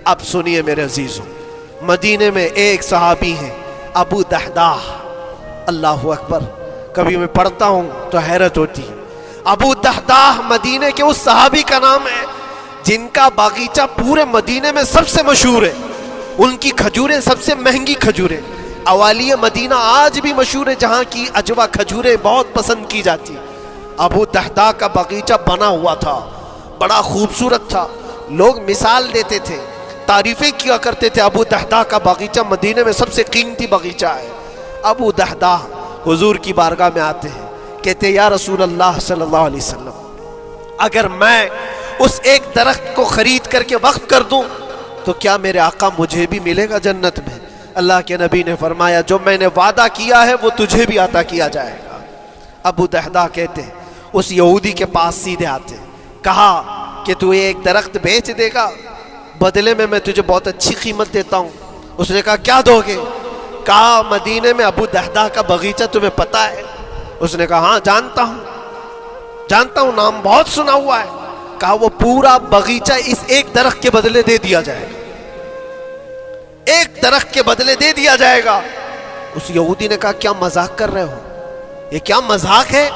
اب سنیے میرے عزیزوں، مدینے میں ایک صحابی ہیں ابو دحداح، اللہ اکبر، کبھی میں پڑھتا ہوں تو حیرت ہوتی ہے۔ ابو دحداح مدینے کے اس صحابی کا نام ہے جن کا باغیچہ پورے مدینے میں سب سے مشہور ہے، ان کی کھجوریں سب سے مہنگی کھجوریں، اوالی مدینہ آج بھی مشہور ہے، جہاں کی اجوا کھجوریں بہت پسند کی جاتی۔ ابو دحداح کا باغیچہ بنا ہوا تھا، بڑا خوبصورت تھا، لوگ مثال دیتے تھے، تعریفیں کیا کرتے تھے، ابو دحداح کا باغیچہ مدینے میں سب سے قیمتی باغیچہ ہے۔ ابو دحداح حضور کی بارگاہ میں آتے ہیں، کہتے ہیں یا رسول اللہ صلی اللہ علیہ وسلم، اگر میں اس ایک درخت کو خرید کر کے وقف کر دوں تو کیا میرے آقا مجھے بھی ملے گا جنت میں؟ اللہ کے نبی نے فرمایا جو میں نے وعدہ کیا ہے وہ تجھے بھی عطا کیا جائے گا۔ ابو دحداح کہتے ہیں اس یہودی کے پاس سیدھے آتے ہیں، کہا کہ تو ایک درخت بیچ دے گا، بدلے میں تجھے بہت اچھی قیمت دیتا ہوں۔ اس نے کہا کیا دو گے؟ کہا مدینے میں ابو دحداح کا باغیچہ تمہیں پتہ ہے؟ اس نے کہا ہاں جانتا ہوں، نام بہت سنا ہوا ہے۔ کہا وہ پورا باغیچہ اس ایک درخت کے بدلے دے دیا جائے گا، ایک درخت کے بدلے دے دیا جائے گا۔ اس یہودی نے کہا کیا مذاق کر رہے ہو؟ یہ کیا مذاق ہے؟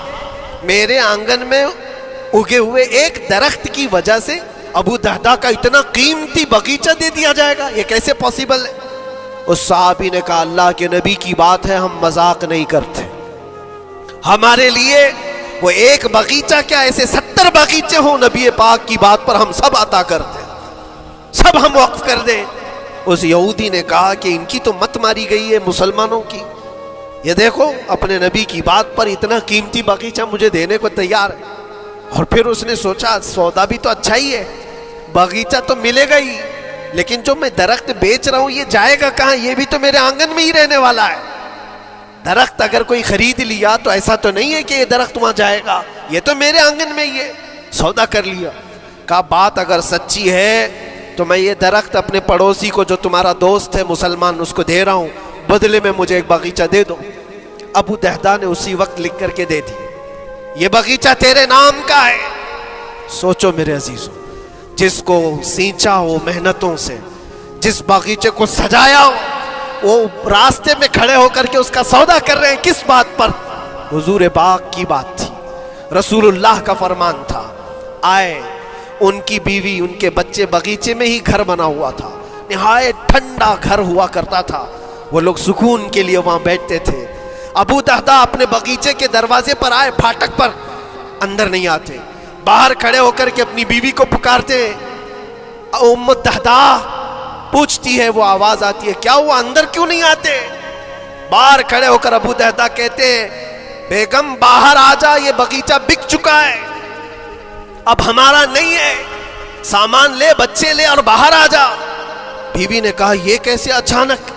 میرے آنگن میں اگے ہوئے ایک درخت کی وجہ سے ابو دحداح کا اتنا قیمتی باغیچہ دے دیا جائے گا، یہ کیسے پاسبل ہے؟ اس صحابی نے کہا اللہ کے نبی کی بات ہے، ہم مذاق نہیں کرتے، ہمارے لیے وہ ایک باغیچہ کیا ایسے 70 باغیچے ہوں، نبی پاک کی بات پر ہم سب عطا کر دیں، سب ہم وقف کر دیں۔ اس یہودی نے کہا کہ ان کی تو مت ماری گئی ہے مسلمانوں کی، یہ دیکھو اپنے نبی کی بات پر اتنا قیمتی باغیچہ مجھے دینے کو تیار ہے۔ اور پھر اس نے سوچا سودا بھی تو اچھا ہی ہے، باغیچہ تو ملے گا ہی، لیکن جو میں درخت بیچ رہا ہوں یہ جائے گا کہاں؟ یہ بھی تو میرے آنگن میں ہی رہنے والا ہے۔ درخت اگر کوئی خرید لیا تو ایسا تو نہیں ہے کہ یہ درخت وہاں جائے گا، یہ تو میرے آنگن میں ہی ہے، سودا کر لیا۔ کہا بات اگر سچی ہے تو میں یہ درخت اپنے پڑوسی کو جو تمہارا دوست ہے مسلمان اس کو دے رہا ہوں، بدلے میں مجھے ایک باغیچہ دے دو۔ ابو دحداح نے اسی وقت لکھ کر کے دے دی، یہ باغیچہ تیرے نام کا ہے۔ سوچو میرے عزیزوں، جس کو سینچا ہو محنتوں سے، جس باغیچے کو سجایا ہو، وہ راستے میں کھڑے ہو کر کے اس کا سودا کر رہے ہیں، کس بات پر؟ حضور پاک کی بات تھی، رسول اللہ کا فرمان تھا۔ آئے ان کی بیوی ان کے بچے، باغیچے میں ہی گھر بنا ہوا تھا، نہایت ٹھنڈا گھر ہوا کرتا تھا، وہ لوگ سکون کے لیے وہاں بیٹھتے تھے۔ ابو دحداح اپنے باغیچے کے دروازے پر آئے، پھاٹک پر، اندر نہیں آتے، باہر کھڑے ہو کر کے اپنی بیوی کو پکارتے، ام دحداح پوچھتی ہے، وہ آواز آتی ہے کیا ہوا اندر کیوں نہیں آتے؟ باہر کھڑے ہو کر ابو دحداح کہتے ہیں بیگم باہر آ جا، یہ باغیچہ بک چکا ہے، اب ہمارا نہیں ہے، سامان لے، بچے لے اور باہر آ جا۔ بیوی نے کہا یہ کیسے اچانک؟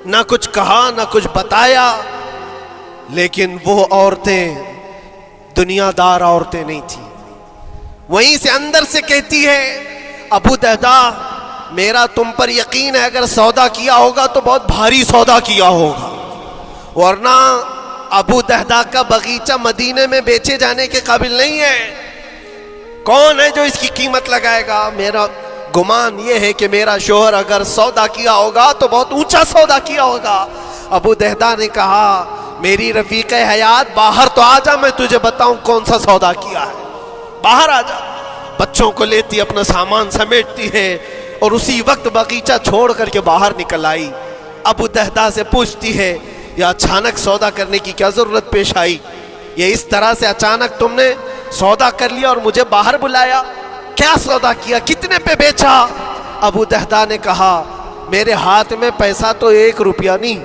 نہ کچھ کہا نہ کچھ بتایا، لیکن وہ عورتیں دنیا دار عورتیں نہیں تھیں، وہیں سے اندر سے کہتی ہے ابو دحداح میرا تم پر یقین ہے، اگر سودا کیا ہوگا تو بہت بھاری سودا کیا ہوگا، ورنہ ابو دحداح کا باغیچہ مدینے میں بیچے جانے کے قابل نہیں ہے، کون ہے جو اس کی قیمت لگائے گا؟ میرا گمان یہ ہے کہ میرا شوہر اگر سودا کیا ہوگا تو بہت اونچا سودا کیا ہوگا۔ ابو دحداح نے کہا میری رفیق حیات باہر تو آ جا، میں تجھے بتاؤں کون سا سودا کیا ہے، باہر آ جا۔ بچوں کو لیتی اپنا سامان سمیٹتی ہے اور اسی وقت باغیچہ چھوڑ کر کے باہر نکل آئی۔ ابو دحداح سے پوچھتی ہے یہ اچانک سودا کرنے کی کیا ضرورت پیش آئی؟ یہ اس طرح سے اچانک تم نے سودا کر لیا اور مجھے باہر بلایا؟ کیا سودا کیا, کتنے پہ بیچا؟ ابو دہدا نے کہا میرے ہاتھ میں پیسہ تو 1 روپیہ نہیں,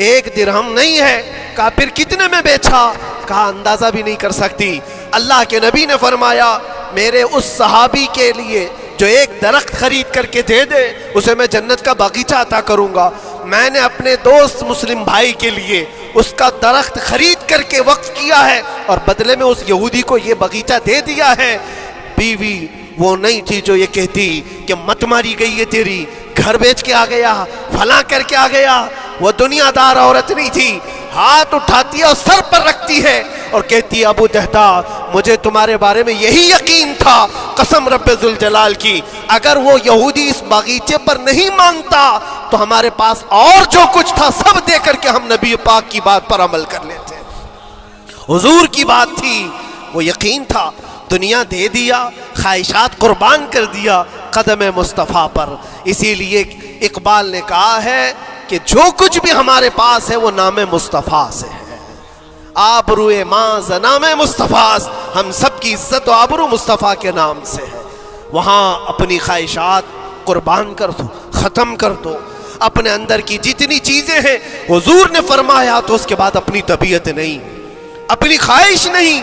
1 درہم نہیں ہے. کہا پھر کتنے میں بیچا؟ کہا اندازہ بھی نہیں کر سکتی. اللہ کے نبی نے فرمایا میرے اس صحابی کے لیے جو ایک درخت خرید کر کے دے دے اسے میں جنت کا باغیچہ عطا کروں گا. میں نے اپنے دوست مسلم بھائی کے لیے اس کا درخت خرید کر کے وقف کیا ہے اور بدلے میں اس یہودی کو یہ باغیچہ دے دیا ہے. بیوی وہ نہیں تھی جو یہ کہتی کہ مت ماری گئی ہے تیری, گھر بیچ کے آ گیا, فلاں کر کے آ گیا. وہ دنیا دار عورت نہیں تھی, ہاتھ اٹھاتی ہے اور سر پر رکھتی ہے اور کہتی ہے ابو دہدا مجھے تمہارے بارے میں یہی یقین تھا, قسم رب ذوالجلال کی اگر وہ یہودی اس باغیچے پر نہیں مانتا تو ہمارے پاس اور جو کچھ تھا سب دے کر کے ہم نبی پاک کی بات پر عمل کر لیتے. حضور کی بات تھی, وہ یقین تھا, دنیا دے دیا, خواہشات قربان کر دیا قدم مصطفیٰ پر. اسی لیے اقبال نے کہا ہے کہ جو کچھ بھی ہمارے پاس ہے وہ نام مصطفیٰ سے ہے. آبرو ماز نام مصطفیٰ, ہم سب کی عزت و آبرو مصطفیٰ کے نام سے ہے. وہاں اپنی خواہشات قربان کر دو, ختم کر دو. اپنے اندر کی جتنی چیزیں ہیں حضور نے فرمایا تو اس کے بعد اپنی طبیعت نہیں, اپنی خواہش نہیں.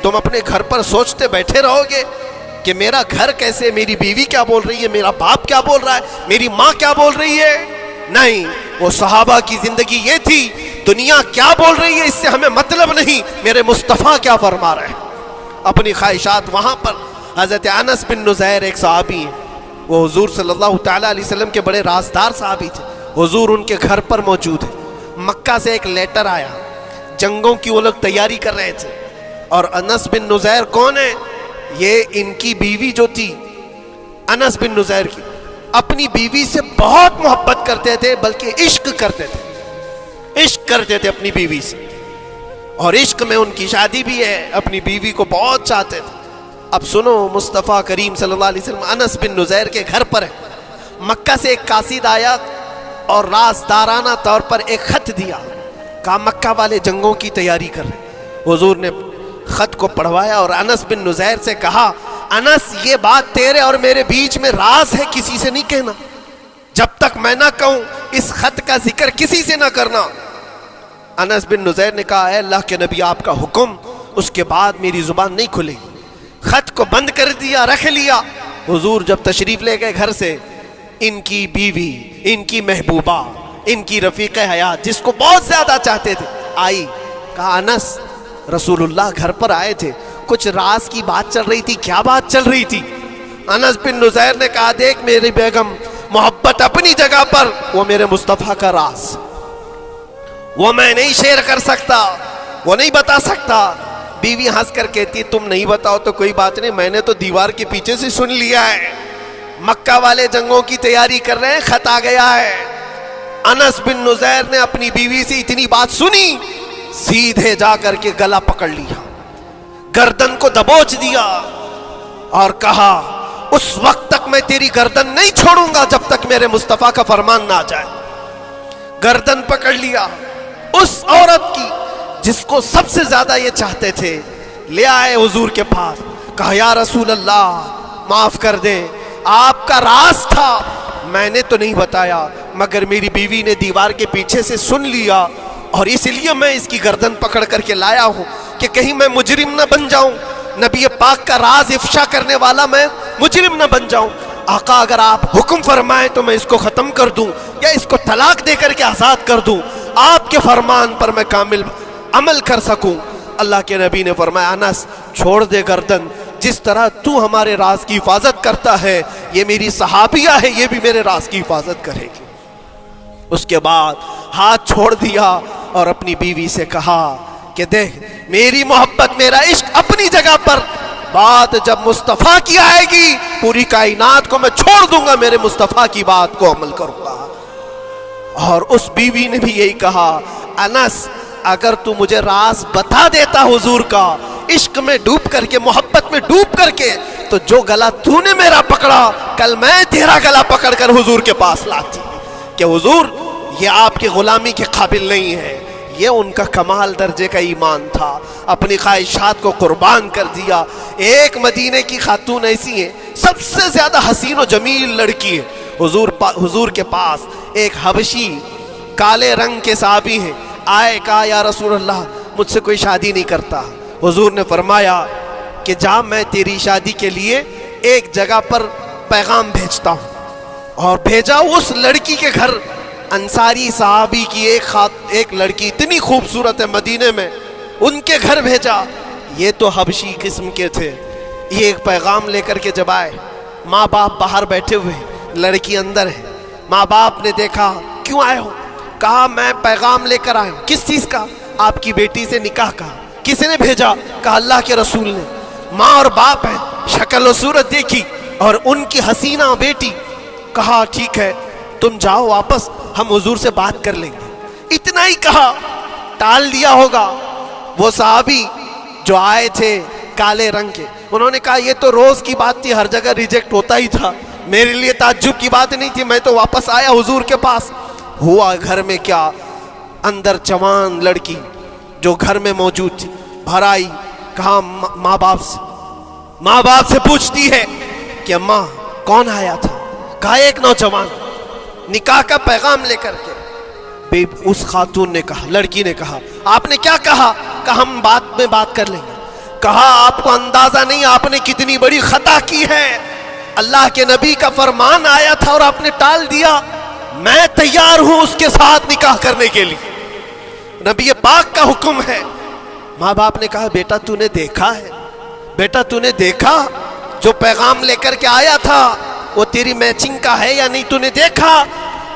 تم اپنے گھر پر سوچتے بیٹھے رہو گے کہ میرا گھر کیسے, میری بیوی کیا بول رہی ہے, میرا باپ کیا بول رہا ہے, میری ماں کیا بول رہی ہے. نہیں, وہ صحابہ کی زندگی یہ تھی, دنیا کیا بول رہی ہے اس سے ہمیں مطلب نہیں, میرے مصطفیٰ کیا فرما رہے ہیں. اپنی خواہشات وہاں پر. حضرت انس بن نزیر ایک صحابی ہیں, وہ حضور صلی اللہ تعالیٰ علیہ وسلم کے بڑے رازدار صحابی تھے. حضور ان کے گھر پر موجود ہے. مکہ سے ایک لیٹر آیا, جنگوں کی وہ لوگ تیاری کر رہے تھے. اور انس بن نزیر کون ہے؟ یہ ان کی بیوی جو تھی انس بن نزیر کی, اپنی بیوی سے بہت محبت کرتے تھے, بلکہ عشق کرتے تھے, عشق کرتے تھے اپنی بیوی سے. اور عشق میں ان کی شادی بھی ہے, اپنی بیوی کو بہت چاہتے تھے. اب سنو, مصطفیٰ کریم صلی اللہ علیہ وسلم انس بن نزیر کے گھر پر ہے. مکہ سے ایک قاصد آیا اور رازدارانہ طور پر ایک خط دیا, کہا مکہ والے جنگوں کی تیاری کر رہے. حضور نے خط کو پڑھوایا اور انس بن نزیر سے کہا انس یہ بات تیرے اور میرے بیچ میں راز ہے, کسی سے نہیں کہنا, جب تک میں نہ کہوں اس خط کا ذکر کسی سے نہ کرنا. انس بن نزیر نے کہا اے اللہ کے نبی آپ کا حکم, اس کے بعد میری زبان نہیں کھلے گی. خط کو بند کر دیا, رکھ لیا. حضور جب تشریف لے گئے گھر سے, ان کی بیوی, ان کی محبوبہ, ان کی رفیق حیات جس کو بہت زیادہ چاہتے تھے آئی. کہا انس رسول اللہ گھر پر آئے تھے, کچھ راز کی بات چل رہی تھی, کیا بات چل رہی تھی؟ انس بن نزیر نے کہا دیکھ میری بیگم, محبت اپنی جگہ پر, وہ میرے مصطفیٰ کا راز, وہ میں نہیں شیئر کر سکتا, وہ نہیں بتا سکتا. بیوی ہنس کر کہتی تم نہیں بتاؤ تو کوئی بات نہیں, میں نے تو دیوار کے پیچھے سے سن لیا ہے, مکہ والے جنگوں کی تیاری کر رہے ہیں, خط آ گیا ہے. انس بن نزیر نے اپنی بیوی سے اتنی بات سنی, سیدھے جا کر کے گلا پکڑ لیا, گردن کو دبوچ دیا اور کہا اس وقت تک میں تیری گردن نہیں چھوڑوں گا جب تک میرے مصطفیٰ کا فرمان نہ آ جائے. گردن پکڑ لیا اس عورت کی جس کو سب سے زیادہ یہ چاہتے تھے, لے آئے حضور کے پاس. کہا یا رسول اللہ معاف کر دیں, آپ کا راز تھا, میں نے تو نہیں بتایا, مگر میری بیوی نے دیوار کے پیچھے سے سن لیا اور اس لیے میں اس کی گردن پکڑ کر کے لایا ہوں کہ کہیں میں مجرم نہ بن جاؤں, نبی پاک کا راز افشا کرنے والا میں مجرم نہ بن جاؤں. آقا اگر آپ حکم فرمائیں تو میں اس کو ختم کر دوں یا اس کو طلاق دے کر کے آزاد کر دوں, آپ کے فرمان پر میں کامل عمل کر سکوں. اللہ کے نبی نے فرمایا انس چھوڑ دے گردن, جس طرح تو ہمارے راز کی حفاظت کرتا ہے یہ میری صحابیہ ہے, یہ بھی میرے راز کی حفاظت کرے گی. اس کے بعد ہاتھ چھوڑ دیا اور اپنی بیوی سے کہا کہ دیکھ میری محبت میرا عشق اپنی جگہ پر, بات جب مصطفیٰ کی آئے گی پوری کائنات کو میں چھوڑ دوں گا, میرے مصطفیٰ کی بات کو عمل کروں گا. اور اس بیوی نے بھی یہی کہا انس اگر تو مجھے راز بتا دیتا حضور کا, عشق میں ڈوب کر کے, محبت میں ڈوب کر کے, تو جو گلا تو نے میرا پکڑا کل میں تیرا گلا پکڑ کر حضور کے پاس لاتی کہ حضور یہ آپ کی غلامی کے قابل نہیں ہے, یہ ان کا کمال درجے کا ایمان تھا، اپنی خواہشات کو قربان کر دیا۔ ایک مدینے کی خاتون ایسی ہیں، سب سے زیادہ حسین و جمیل لڑکی ہے، حضور کے پاس ایک حبشی کالے رنگ کے صحابی ہیں، آئے کہا یا رسول اللہ مجھ سے کوئی شادی نہیں کرتا۔ حضور نے فرمایا کہ جا میں تیری شادی کے لیے ایک جگہ پر پیغام بھیجتا ہوں، اور بھیجا اس لڑکی کے گھر۔ انصاری صحابی کی ایک لڑکی اتنی خوبصورت ہے مدینے میں، ان کے گھر بھیجا۔ یہ تو حبشی قسم کے تھے، یہ ایک پیغام لے کر کے جب آئے، ماں باپ باہر بیٹھے ہوئے، لڑکی اندر ہے۔ ماں باپ نے دیکھا کیوں آئے ہو؟ کہا میں پیغام لے کر آیا ہوں۔ کس چیز کا؟ آپ کی بیٹی سے نکاح کا۔ کس نے بھیجا؟ کہا اللہ کے رسول نے۔ ماں اور باپ ہیں، شکل و صورت دیکھی اور ان کی حسینہ بیٹی۔ کہا ٹھیک ہے تم جاؤ واپس، ہم حضور سے بات کر لیں گے۔ اتنا ہی کہا، ٹال دیا ہوگا۔ وہ صحابی جو آئے تھے کالے رنگ کے، انہوں نے کہا یہ تو روز کی بات تھی، ہر جگہ ریجیکٹ ہوتا ہی تھا، میرے لیے تعجب کی بات نہیں تھی، میں تو واپس آیا حضور کے پاس۔ ہوا گھر میں کیا، اندر جوان لڑکی جو گھر میں موجود تھی بھر آئی۔ کہا ماں باپ سے پوچھتی ہے کہ اماں کون آیا تھا؟ کہا ایک نوجوان نکاح کا پیغام لے کر کے۔ اس خاتون نے کہا، لڑکی نے کہا آپ نے کیا کہا؟ کہا ہم بعد میں بات کر لیں گے۔ کہا آپ کو اندازہ نہیں آپ نے کتنی بڑی خطا کی ہے، اللہ کے نبی کا فرمان آیا تھا اور آپ نے ٹال دیا۔ میں تیار ہوں اس کے ساتھ نکاح کرنے کے لیے، نبی پاک کا حکم ہے۔ ماں باپ نے کہا بیٹا تو نے دیکھا ہے، بیٹا تو نے دیکھا جو پیغام لے کر کے آیا تھا وہ تیری میچنگ کا ہے یا نہیں؟ تو نے دیکھا؟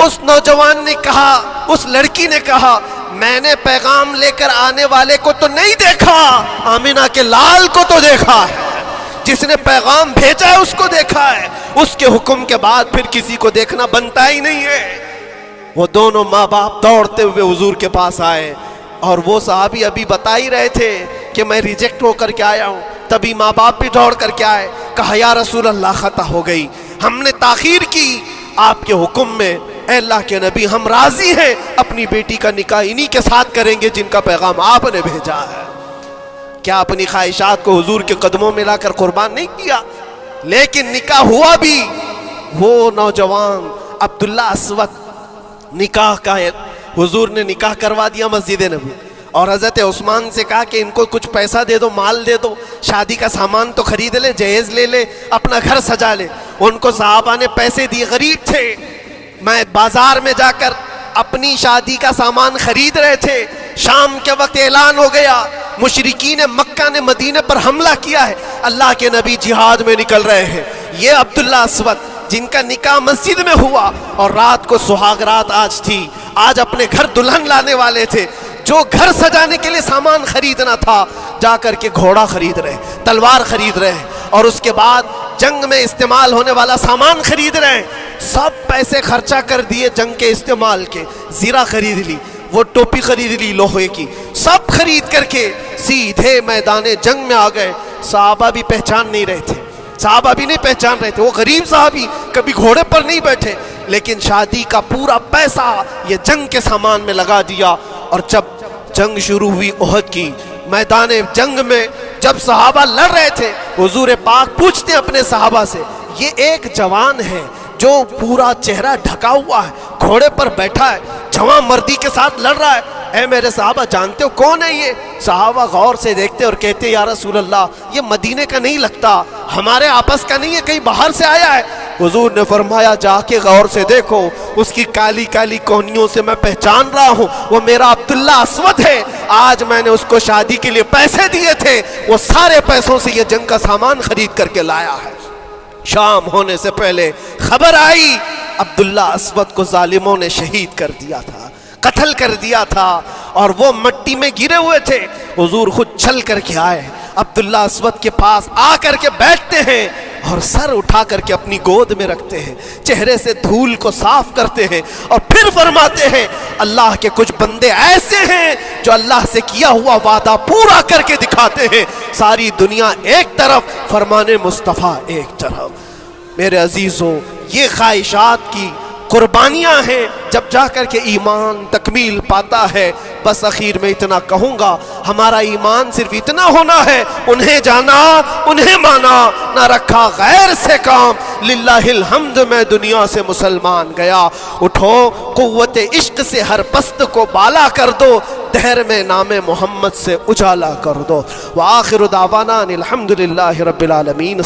اس نوجوان نے کہا، اس لڑکی نے کہا میں نے پیغام لے کر آنے والے کو تو نہیں دیکھا، آمینہ کے لال کو تو دیکھا ہے، جس نے پیغام بھیجا ہے اس کو دیکھا ہے۔ اس کے حکم کے بعد پھر کسی کو دیکھنا بنتا ہی نہیں ہے۔ وہ دونوں ماں باپ دوڑتے ہوئے حضور کے پاس آئے، اور وہ صحابی ابھی بتا ہی رہے تھے کہ میں ریجیکٹ ہو کر کے آیا ہوں، تبھی ماں باپ بھی دوڑ کر کے آئے۔ کہا یا رسول اللہ خطا ہو گئی، ہم نے تاخیر کی آپ کے حکم میں، اے اللہ کے نبی ہم راضی ہیں، اپنی بیٹی کا نکاح انہی کے ساتھ کریں گے جن کا پیغام آپ نے بھیجا ہے۔ کیا اپنی خواہشات کو حضور کے قدموں میں لا کر قربان نہیں کیا؟ لیکن نکاح ہوا بھی۔ وہ نوجوان عبداللہ اسود نکاح کا ہے، حضور نے نکاح کروا دیا مسجد نبی، اور حضرت عثمان سے کہا کہ ان کو کچھ پیسہ دے دو، مال دے دو، شادی کا سامان تو خرید لے، جہیز لے لے، اپنا گھر سجا لے۔ ان کو صحابہ نے پیسے دیے، غریب تھے، میں بازار میں جا کر اپنی شادی کا سامان خرید رہے تھے، شام کے وقت اعلان ہو گیا مشرکین مکہ نے مدینے پر حملہ کیا ہے، اللہ کے نبی جہاد میں نکل رہے ہیں۔ یہ عبداللہ اسود جن کا نکاح مسجد میں ہوا اور رات کو سہاگ رات آج تھی، آج اپنے گھر دلہن لانے والے تھے، جو گھر سجانے کے لیے سامان خریدنا تھا جا کر کے گھوڑا خرید رہے، تلوار خرید رہے، اور اس کے بعد جنگ میں استعمال ہونے والا سامان خرید رہے ہیں، سب پیسے خرچہ کر دیے جنگ کے استعمال کے، زیرہ خرید لی، وہ ٹوپی خرید لی لوہے کی، سب خرید کر کے سیدھے میدان جنگ میں آ گئے۔ صحابہ بھی پہچان نہیں رہے تھے، صحابہ بھی نہیں پہچان رہے تھے، وہ غریب صحابی کبھی گھوڑے پر نہیں بیٹھے، لیکن شادی کا پورا پیسہ یہ جنگ کے سامان میں لگا دیا۔ اور جب جنگ شروع ہوئی احد کی، میدان جنگ میں جب صحابہ لڑ رہے تھے، حضور پاک پوچھتے اپنے صحابہ سے، یہ ایک جوان ہے جو پورا چہرہ ڈھکا ہوا ہے، گھوڑے پر بیٹھا ہے، جوان مردی کے ساتھ لڑ رہا ہے، اے میرے صحابہ جانتے ہو کون ہے یہ؟ صحابہ غور سے دیکھتے اور کہتے یا رسول اللہ یہ مدینے کا نہیں لگتا، ہمارے آپس کا نہیں ہے، کہیں باہر سے آیا ہے۔ حضور نے فرمایا جا کے غور سے دیکھو، اس کی کالی کالی کونیوں سے میں پہچان رہا ہوں، وہ میرا عبداللہ اسود ہے، آج میں نے اس کو شادی کے لیے پیسے دیے تھے، وہ سارے پیسوں سے یہ جنگ کا سامان خرید کر کے لایا ہے۔ شام ہونے سے پہلے خبر آئی عبداللہ اسود کو ظالموں نے شہید کر دیا تھا، قتل کر دیا تھا، اور وہ مٹی میں گرے ہوئے تھے۔ حضور خود چل کر کے آئے، عبداللہ اسود کے پاس آ کر کے بیٹھتے ہیں اور سر اٹھا کر کے اپنی گود میں رکھتے ہیں، چہرے سے دھول کو صاف کرتے ہیں، اور پھر فرماتے ہیں اللہ کے کچھ بندے ایسے ہیں جو اللہ سے کیا ہوا وعدہ پورا کر کے دکھاتے ہیں، ساری دنیا ایک طرف، فرمان مصطفیٰ ایک طرف۔ میرے عزیزوں، یہ خواہشات کی قربانیاں ہیں جب جا کر کے ایمان تکمیل پاتا ہے۔ بس اخیر میں اتنا کہوں گا، ہمارا ایمان صرف اتنا ہونا ہے، انہیں جانا انہیں مانا، نہ رکھا غیر سے کام، للہ الحمد میں دنیا سے مسلمان گیا۔ اٹھو قوت عشق سے ہر پست کو بالا کر دو، دہر میں نام محمد سے اجالا کر دو۔ وآخر دعوانا الحمدللہ رب العالمین۔